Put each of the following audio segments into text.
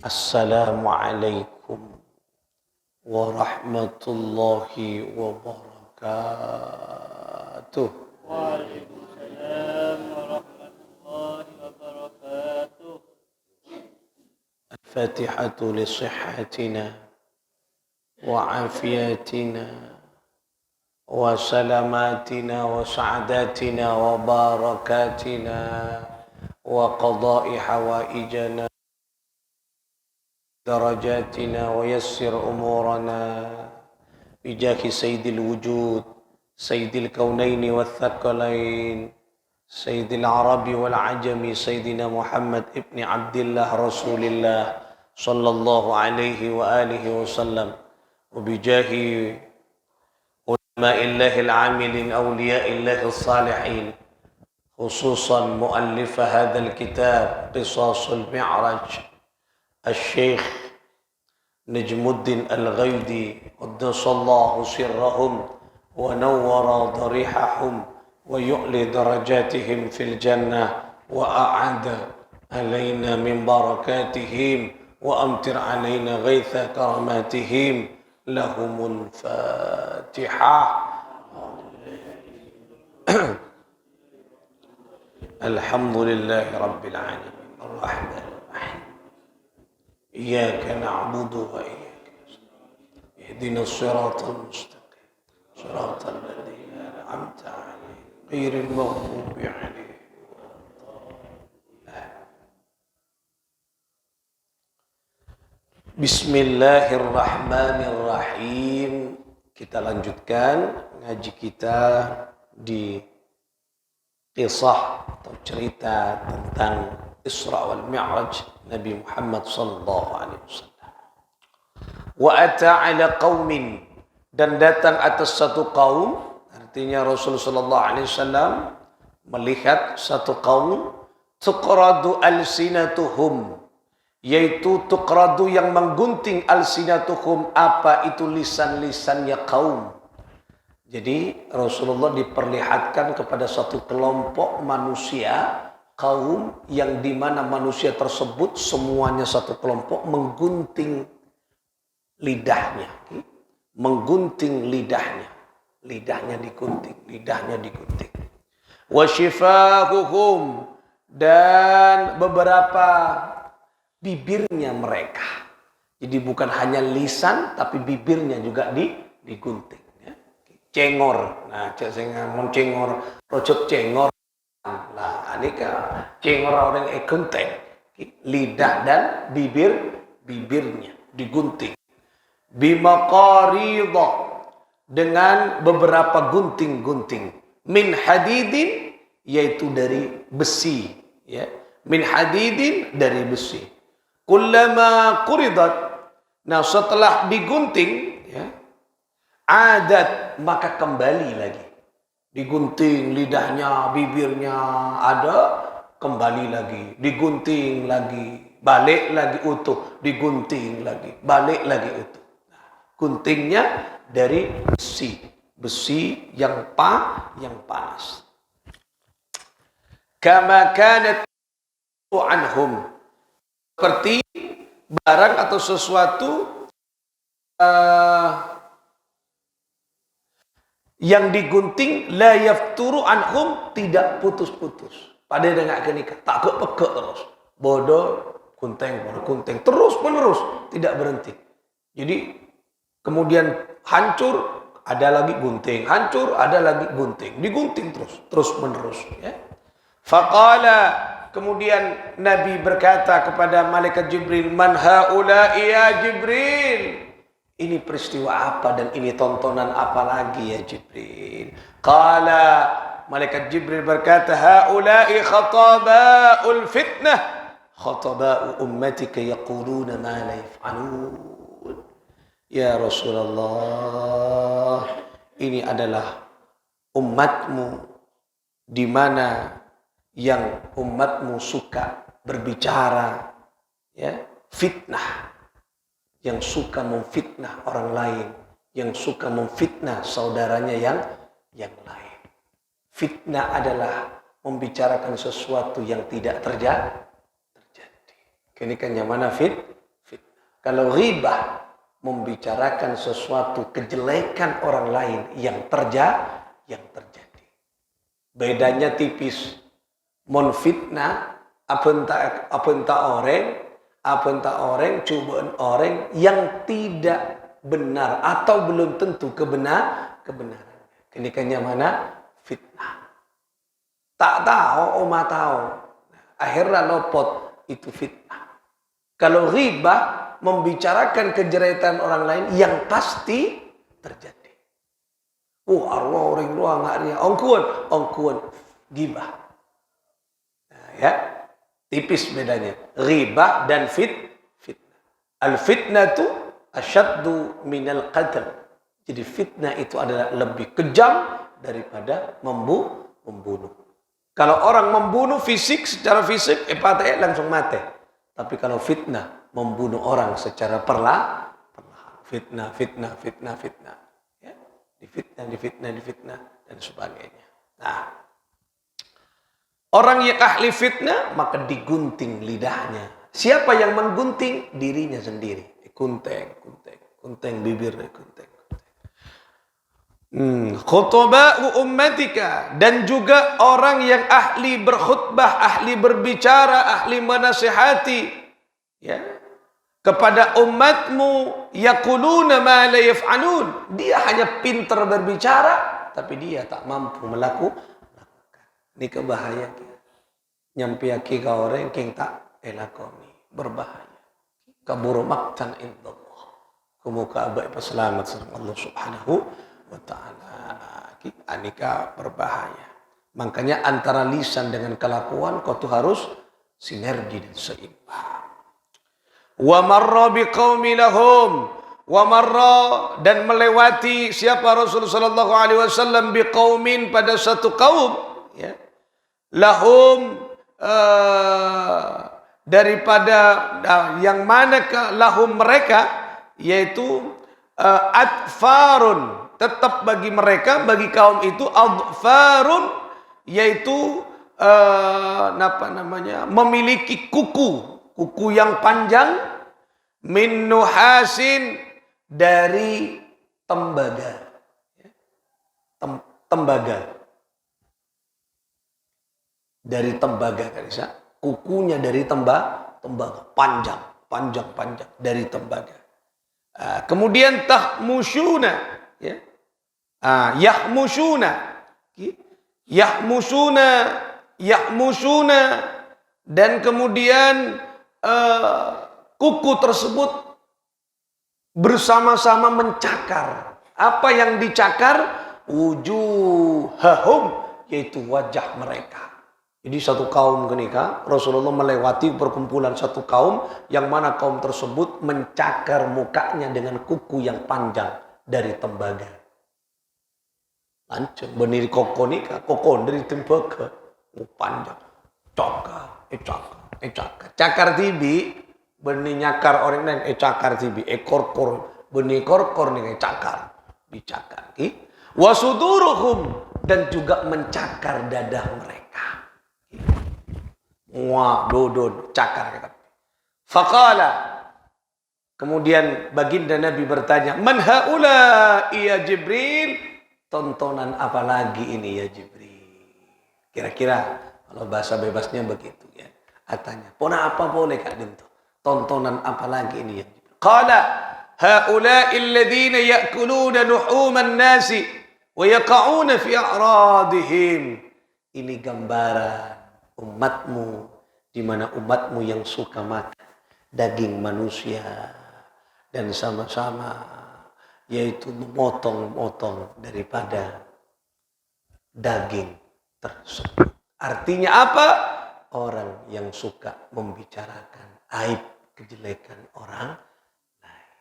Assalamualaikum warahmatullahi wabarakatuh. Waalaikumsalam warahmatullahi wabarakatuh. Al-Fatihatu li sihhatina wa afiyatina wa salamatina wa sa'adatina wa barakatina wa qada'i hawaijana darajatina wa yassir umurana bijahi sayyidil wujud sayyidil kaunaini wal thaqalain sayyidil arabi wal ajami sayyidina Muhammad ibni Abdillah Rasulillah sallallahu alaihi wa alihi wasallam wa bijahi ulama'illahil amilin awliya'illahil salihin khususan muallif hadzal kitab Qisasul Mi'raj الشيخ نجم الدين الغيدي قدس الله سرهم ونور ضريحهم ويعلي درجاتهم في الجنة وأعد علينا من بركاتهم وأمطر علينا غيث كراماتهم لهم الفاتحة. الحمد لله رب العالمين الرحمن إياك نعبد وإياك نستعين اهدنا الصراط المستقيم صراط الذين أنعمت عليهم غير المغضوب عليهم. Bismillahirrahmanirrahim. Kita lanjutkan ngaji kita di kisah atau cerita tentang Isra wal Mi'raj Nabi Muhammad sallallahu alaihi wasallam. Wa ata ala qaumin, dan datang atas satu kaum, artinya Rasul sallallahu alaihi wasallam melihat satu kaum tuqradu alsinatuhum, yaitu tuqradu yang menggunting alsinatuhum, apa itu lisan-lisannya kaum. Jadi Rasulullah diperlihatkan kepada satu kelompok manusia, kaum yang dimana manusia tersebut semuanya satu kelompok menggunting lidahnya, lidahnya digunting. Wa shifahuhum, dan beberapa bibirnya mereka. Jadi bukan hanya lisan tapi bibirnya juga digunting. Ya. Cengor, nah cengor, rojok cengor. Nah, ini cengor orang gunting, lidah dan bibirnya digunting. Bimaqaridha, dengan beberapa gunting-gunting. Min hadidin, yaitu dari besi, ya. Min hadidin, dari besi. Kullama quridat, nah setelah digunting, ya, adat, maka kembali lagi. Digunting lidahnya, bibirnya ada, kembali lagi, digunting lagi, balik lagi utuh, digunting lagi, balik lagi utuh. Nah, guntingnya dari besi yang panas. Kama kanat anhum, seperti barang atau sesuatu yang digunting, la yafturu anhum, tidak putus-putus. Pada dengan kenikah, tak pegak terus. Bodoh, gunting, terus menerus, tidak berhenti. Jadi kemudian hancur, ada lagi gunting, hancur, ada lagi gunting, digunting terus menerus. Ya. Faqala, kemudian Nabi berkata kepada malaikat Jibril, man haula'i ya Jibril? Ini peristiwa apa dan ini tontonan apa lagi ya Jibril? Qala, malaikat Jibril berkata, haula'i khataba'ul fitnah, khataba'u ummatika yaquluna ma la yaf'alun. Ya Rasulullah, ini adalah umatmu, di mana yang umatmu suka berbicara, ya, fitnah, yang suka memfitnah orang lain, yang suka memfitnah saudaranya yang lain. Fitnah adalah membicarakan sesuatu yang tidak terjadi. Ini kan yang mana Kalau ghibah membicarakan sesuatu kejelekan orang lain yang terjadi. Bedanya tipis. Mon fitnah apa entah orang cubaan orang yang tidak benar atau belum tentu kebenaran. Kenikannya mana? Fitnah. Tak tahu, oma tahu. Akhirnya lopot, itu fitnah. Kalau ghibah membicarakan kejelekan orang lain yang pasti terjadi. Allah orang luar nggak dia. Ongkuan, ghibah. Nah, ya, tipis bedanya. Ghibah dan fitnah. Al-fitnah itu asyaddu minal qatl. Jadi fitnah itu adalah lebih kejam daripada membunuh. Kalau orang membunuh secara fisik, langsung mati. Tapi kalau fitnah membunuh orang secara perlahan. Fitnah. Ya, difitnah dan sebagainya. Nah, orang yang ahli fitnah maka digunting lidahnya. Siapa yang menggunting? Dirinya sendiri. Kunteng bibirnya kunteng. Khutba'u ummatika, dan juga orang yang ahli berkhutbah, ahli berbicara, ahli menasihati, ya, kepada umatmu, yaquluna ma la yaf'alun. Dia hanya pintar berbicara tapi dia tak mampu melakukan. Ini kebahaya. Nyampiaki ka orang king tak elakoni, berbahaya. Kaburu maktan indallah. Kumuka abai peselamat sareng Allah Subhanahu wa ta'ala. Anika berbahaya. Makanya antara lisan dengan kelakuan kau tuh harus sinergi dan seimbang. Wa marra biqaumi lahum, wa marra, dan melewati siapa Rasulullah sallallahu alaihi wasallam biqaumin, pada satu kaum, ya, lahum, daripada yang mana lahum mereka, yaitu adfarun, tetap bagi mereka, bagi kaum itu, adfarun, yaitu memiliki kuku yang panjang, min nuhasin, dari tembaga. Dari tembaga kan bisa. Kukunya dari tembaga, panjang dari tembaga. Kemudian tahmusyuna, ya. Yahmusuna, dan kemudian kuku tersebut bersama-sama mencakar. Apa yang dicakar? Wujuhahum, yaitu wajah mereka. Jadi satu kaum kenika Rasulullah melewati perkumpulan satu kaum yang mana kaum tersebut mencakar mukanya dengan kuku yang panjang dari tembaga. Lancung beniri koko dari tembaga panjang. Cakar tibi benih nyakar orang lain cakar tibi ekor benih korkor nih cakar dicakar. Wasuduruhum, dan juga mencakar dadah mereka. Cakar kita. Faqala, kemudian baginda Nabi bertanya, man haula ya Jibril? Tontonan apa lagi ini ya Jibril? Kira-kira kalau bahasa bebasnya begitu ya. Katanya, pona apa boleh Kak Dinto? Tontonan apa lagi ini ya Jibril? Qala haula'i alladhina ya'kuluna nuhuman nasi wa yaqa'una fi a'radihim. Ini gambaran umatmu, di mana umatmu yang suka makan daging manusia dan sama-sama, yaitu memotong-motong daripada daging tersebut. Artinya apa? Orang yang suka membicarakan aib kejelekan orang lain.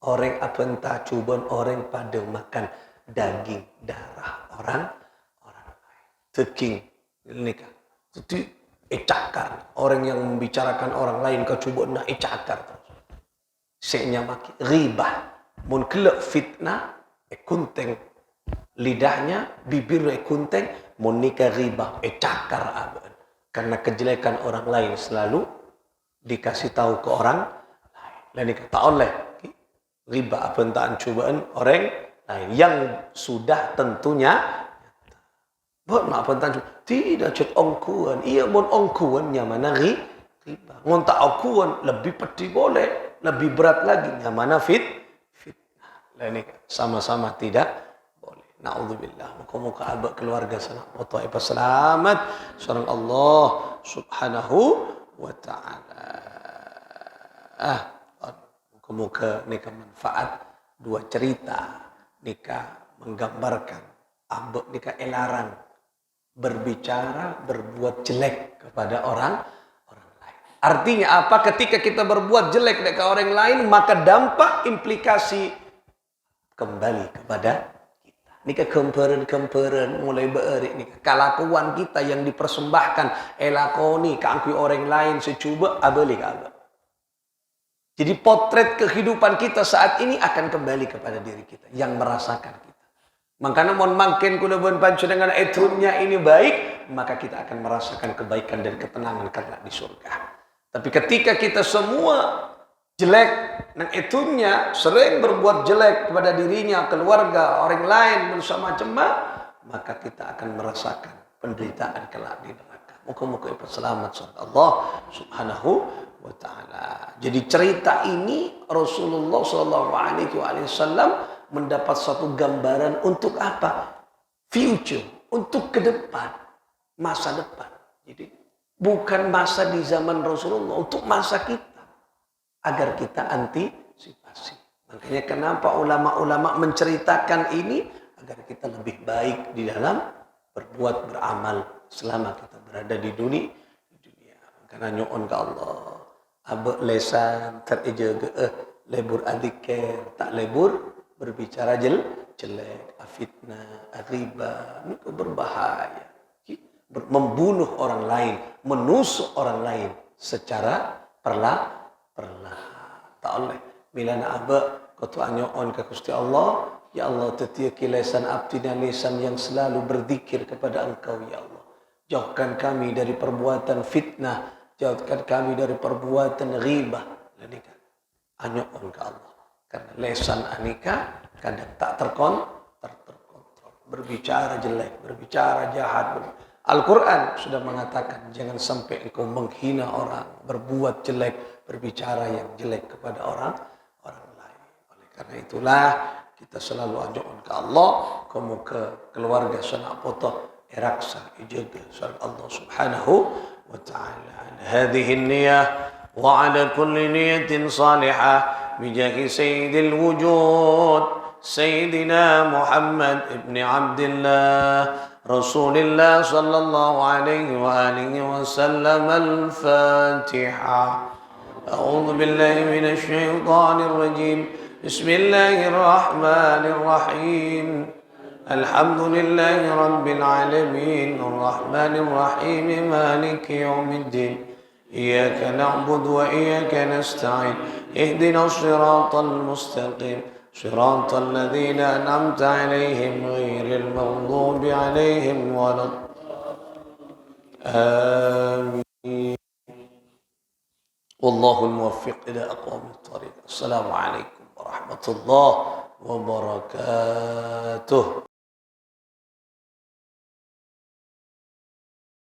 Orang apa entah cubaan orang pada makan daging darah orang lain. Teking nikah. Jadi cakar. Orang yang membicarakan orang lain kecubaan cakar terus. Seknya maki ghibah. Mun kelak fitnah kunteng lidahnya, bibirnya kunteng, mun nikah ghibah cakar aban. Karena kejelekan orang lain selalu dikasih tahu ke orang lain. Dan ini tak oleh riba apa entaan cubaan orang lain yang sudah tentunya buat apa entaan cubaan tidak cet ongkuan ia pun ongkuannya mana riba ngontak ongkuan lebih pedih boleh lebih berat lagi yang mana fitnah. Dan ini sama-sama tidak boleh. Na'udzubillah. Muka-muka abad keluarga sana wa selamat seorang Allah subhanahu wa ta'ala. Muka-muka nikah manfaat dua cerita nikah menggambarkan abad nikah elarang berbicara berbuat jelek kepada orang lain. Artinya apa? Ketika kita berbuat jelek kepada orang lain maka dampak implikasi kembali kepada kita. Nikah kemperan mulai berik nikah kelakuan kita yang dipersembahkan elakoni keangkui orang lain secuba abalik abad. Jadi potret kehidupan kita saat ini akan kembali kepada diri kita yang merasakan kita. Makanya mohon makin kula pun pancu dengan etunnya ini baik, maka kita akan merasakan kebaikan dan ketenangan kelak di surga. Tapi ketika kita semua jelek dan etunnya sering berbuat jelek kepada dirinya, keluarga, orang lain bersama macam, maka kita akan merasakan penderitaan kelak di neraka. Muka-muka selamat surga Allah subhanahu wa ta'ala. Jadi cerita ini Rasulullah SAW mendapat satu gambaran untuk apa? Future, untuk ke depan, masa depan. Jadi bukan masa di zaman Rasulullah, untuk masa kita agar kita antisipasi. Makanya kenapa ulama-ulama menceritakan ini agar kita lebih baik di dalam berbuat beramal selama kita berada di dunia. Karena nyoon ke Allah. Abek lesan terijaga lebur adikir tak lebur berbicara jelek fitnah riba itu berbahaya membunuh orang lain menusuk orang lain secara perlahan tak oleh bila nak abek kau nyoon ke Gusti Allah ya Allah tetiaki lesan abdi dan lisan yang selalu berzikir kepada Engkau ya Allah jauhkan kami dari perbuatan fitnah jauhkan kami dari perbuatan ghibah. Lanika anyokon ke Allah. Karena lesan anika kadang tak terkontrol. Berbicara jelek, berbicara jahat. Al-Quran sudah mengatakan jangan sampai engkau menghina orang, berbuat jelek, berbicara yang jelek kepada orang lain. Oleh karena itulah kita selalu anyokon ke Allah, kamu ke keluarga sanak foto eraksa ijaga surga Allah subhanahu وتعالى على هذه النية وعلى كل نية صالحة بجاه سيد الوجود سيدنا محمد بن عبد الله رسول الله صلى الله عليه وآله وسلم الفاتحة أعوذ بالله من الشيطان الرجيم بسم الله الرحمن الرحيم الحمد لله رب العالمين الرحمن الرحيم مالك يوم الدين إياك نعبد وإياك نستعين اهدنا الصراط المستقيم صراط الذين أنعمت عليهم غير المغضوب عليهم ولا آمين والله الموفق إلى أقوم الطريق السلام عليكم ورحمة الله وبركاته